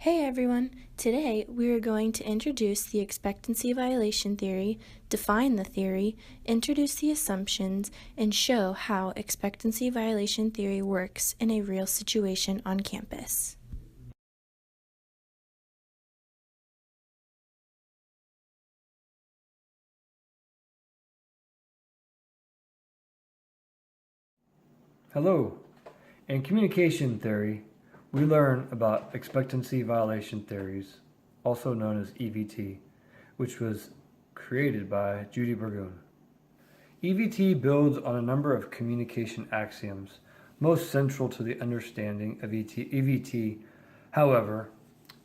Hey everyone! Today we are going to introduce the expectancy violation theory, define the theory, introduce the assumptions, and show how expectancy violation theory works in a real situation on campus. Hello. In communication theory, we learn about expectancy violation theories, also known as EVT, which was created by Judy Burgoon. EVT builds on a number of communication axioms. Most central to the understanding of EVT, however,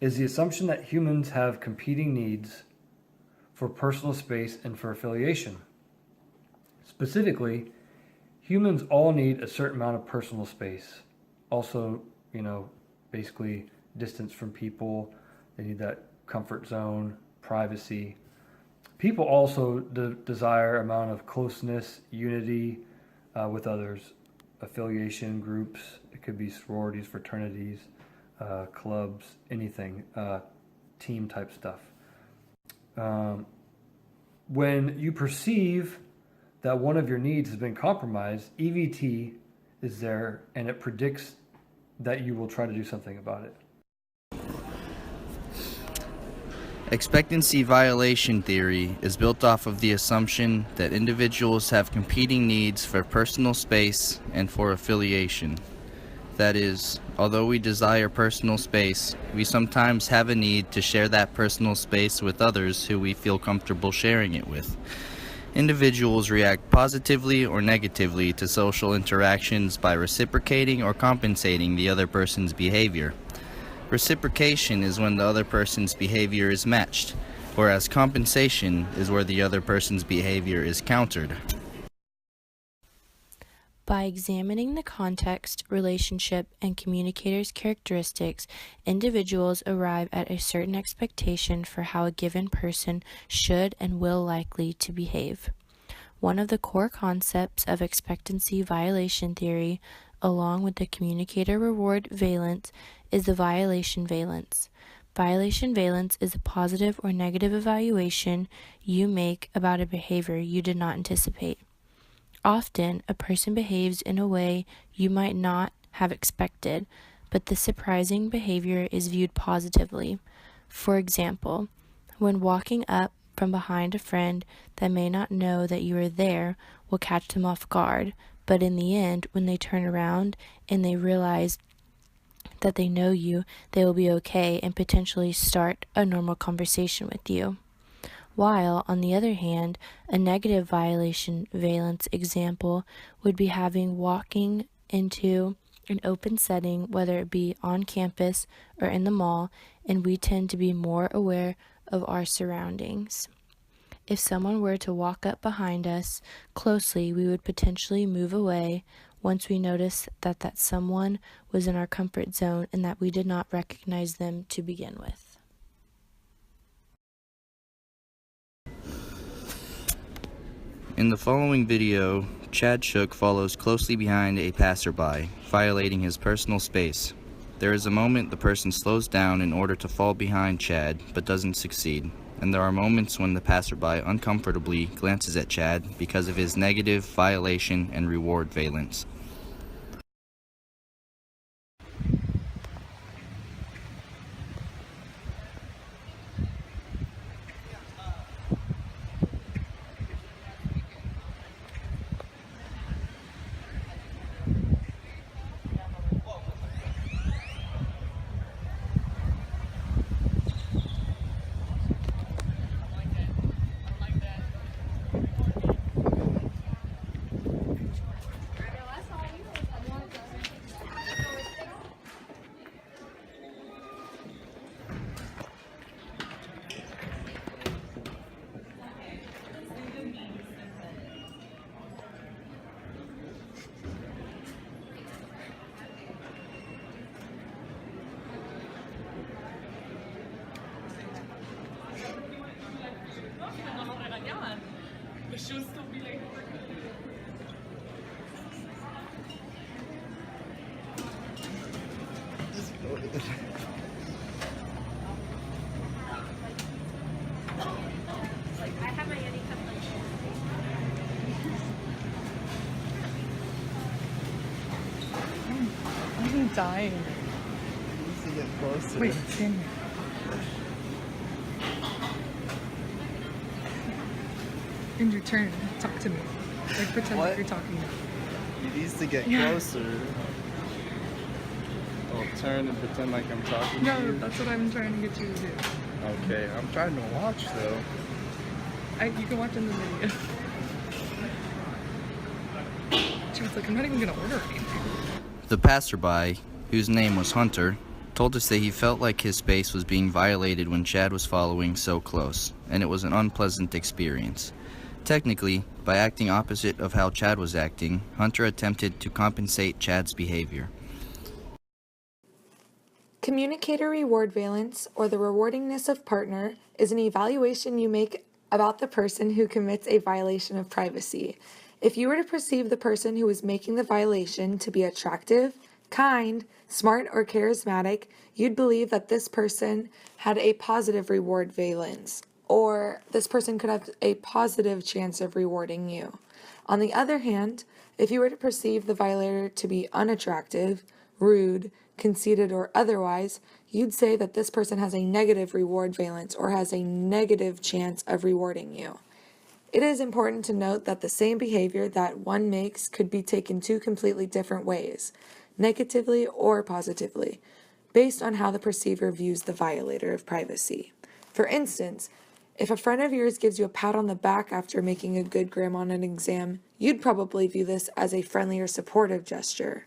is the assumption that humans have competing needs for personal space and for affiliation. Specifically, humans all need a certain amount of personal space. Also, basically distance from people. They need that comfort zone, privacy. People also desire amount of closeness, unity with others, affiliation groups. It could be sororities, fraternities, clubs, anything, team type stuff. When you perceive that one of your needs has been compromised, EVT is there and it predicts that you will try to do something about it. Expectancy violation theory is built off of the assumption that individuals have competing needs for personal space and for affiliation. That is, although we desire personal space, we sometimes have a need to share that personal space with others who we feel comfortable sharing it with. Individuals react positively or negatively to social interactions by reciprocating or compensating the other person's behavior. Reciprocation is when the other person's behavior is matched, whereas compensation is where the other person's behavior is countered. By examining the context, relationship, and communicator's characteristics, individuals arrive at a certain expectation for how a given person should and will likely to behave. One of the core concepts of expectancy violation theory, along with the communicator reward valence, is the violation valence. Violation valence is a positive or negative evaluation you make about a behavior you did not anticipate. Often, a person behaves in a way you might not have expected, but the surprising behavior is viewed positively. For example, when walking up from behind a friend that may not know that you are there will catch them off guard, but in the end, when they turn around and they realize that they know you, they will be okay and potentially start a normal conversation with you. While, on the other hand, a negative violation valence example would be walking into an open setting, whether it be on campus or in the mall, and we tend to be more aware of our surroundings. If someone were to walk up behind us closely, we would potentially move away once we notice that someone was in our comfort zone and that we did not recognize them to begin with. In the following video, Chad Shook follows closely behind a passerby, violating his personal space. There is a moment the person slows down in order to fall behind Chad, but doesn't succeed. And there are moments when the passerby uncomfortably glances at Chad because of his negative violation and reward valence. dying. You need to get closer. Wait, stand here. And your turn. Talk to me. Like pretend like you're talking to me. He needs to get closer. I'll turn and pretend like I'm talking to No, you. that's what I'm trying to get you to do. Okay, I'm trying to watch though. You can watch in the video. She was like, I'm not even gonna order anything. The passerby, whose name was Hunter, told us that he felt like his space was being violated when Chad was following so close, and it was an unpleasant experience. Technically, by acting opposite of how Chad was acting, Hunter attempted to compensate Chad's behavior. Communicator reward valence, or the rewardingness of partner, is an evaluation you make about the person who commits a violation of privacy. If you were to perceive the person who is making the violation to be attractive, kind, smart, or charismatic, you'd believe that this person had a positive reward valence, or this person could have a positive chance of rewarding you. On the other hand, if you were to perceive the violator to be unattractive, rude, conceited, or otherwise, you'd say that this person has a negative reward valence or has a negative chance of rewarding you. It is important to note that the same behavior that one makes could be taken two completely different ways, negatively or positively, based on how the perceiver views the violator of privacy. For instance, if a friend of yours gives you a pat on the back after making a good gram on an exam, you'd probably view this as a friendly or supportive gesture.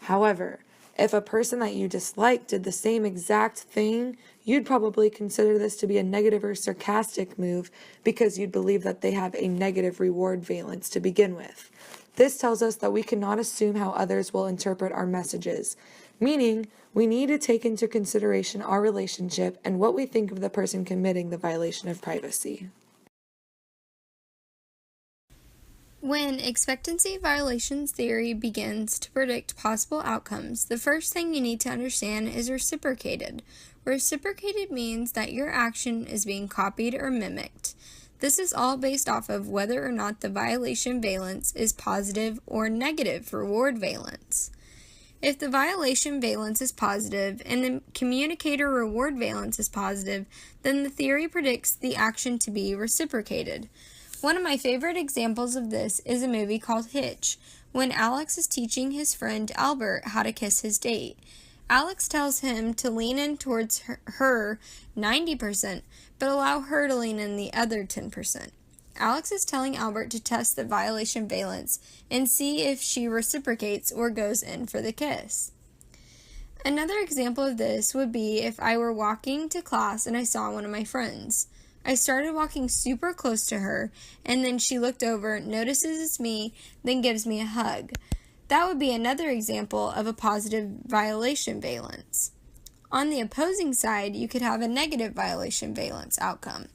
However, if a person that you dislike did the same exact thing, you'd probably consider this to be a negative or sarcastic move because you'd believe that they have a negative reward valence to begin with. This tells us that we cannot assume how others will interpret our messages, meaning we need to take into consideration our relationship and what we think of the person committing the violation of privacy. When expectancy violations theory begins to predict possible outcomes, the first thing you need to understand is reciprocated. Reciprocated means that your action is being copied or mimicked. This is all based off of whether or not the violation valence is positive or negative reward valence. If the violation valence is positive and the communicator reward valence is positive, then the theory predicts the action to be reciprocated. One of my favorite examples of this is a movie called Hitch, when Alex is teaching his friend Albert how to kiss his date. Alex tells him to lean in towards her 90%, but allow her to lean in the other 10%. Alex is telling Albert to test the violation valence and see if she reciprocates or goes in for the kiss. Another example of this would be if I were walking to class and I saw one of my friends. I started walking super close to her, and then she looked over, notices it's me, then gives me a hug. That would be another example of a positive violation valence. On the opposing side, you could have a negative violation valence outcome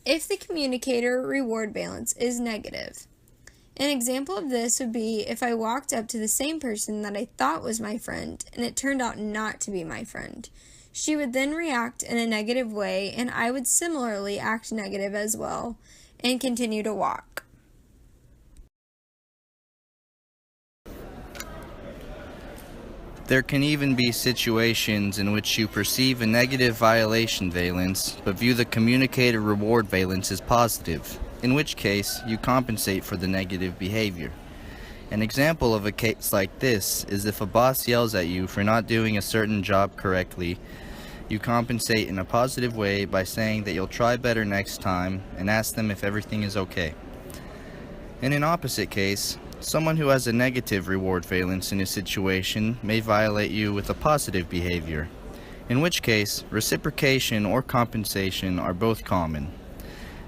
if the communicator reward valence is negative. An example of this would be if I walked up to the same person that I thought was my friend, and it turned out not to be my friend. She would then react in a negative way, and I would similarly act negative as well, and continue to walk. There can even be situations in which you perceive a negative violation valence, but view the communicator reward valence as positive, in which case you compensate for the negative behavior. An example of a case like this is if a boss yells at you for not doing a certain job correctly. You compensate in a positive way by saying that you'll try better next time and ask them if everything is okay. In an opposite case, someone who has a negative reward valence in a situation may violate you with a positive behavior, in which case reciprocation or compensation are both common.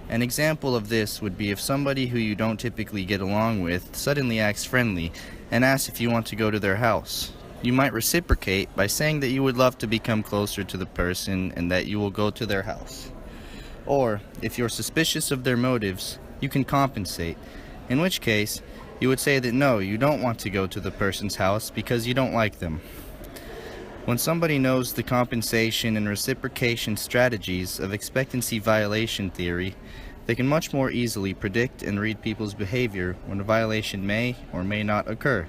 An example of this would be if somebody who you don't typically get along with suddenly acts friendly and asks if you want to go to their house. You might reciprocate by saying that you would love to become closer to the person and that you will go to their house. Or, if you're suspicious of their motives, you can compensate, in which case, you would say that no, you don't want to go to the person's house because you don't like them. When somebody knows the compensation and reciprocation strategies of expectancy violation theory, they can much more easily predict and read people's behavior when a violation may or may not occur.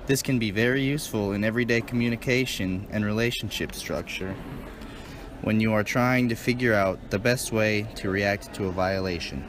This can be very useful in everyday communication and relationship structure when you are trying to figure out the best way to react to a violation.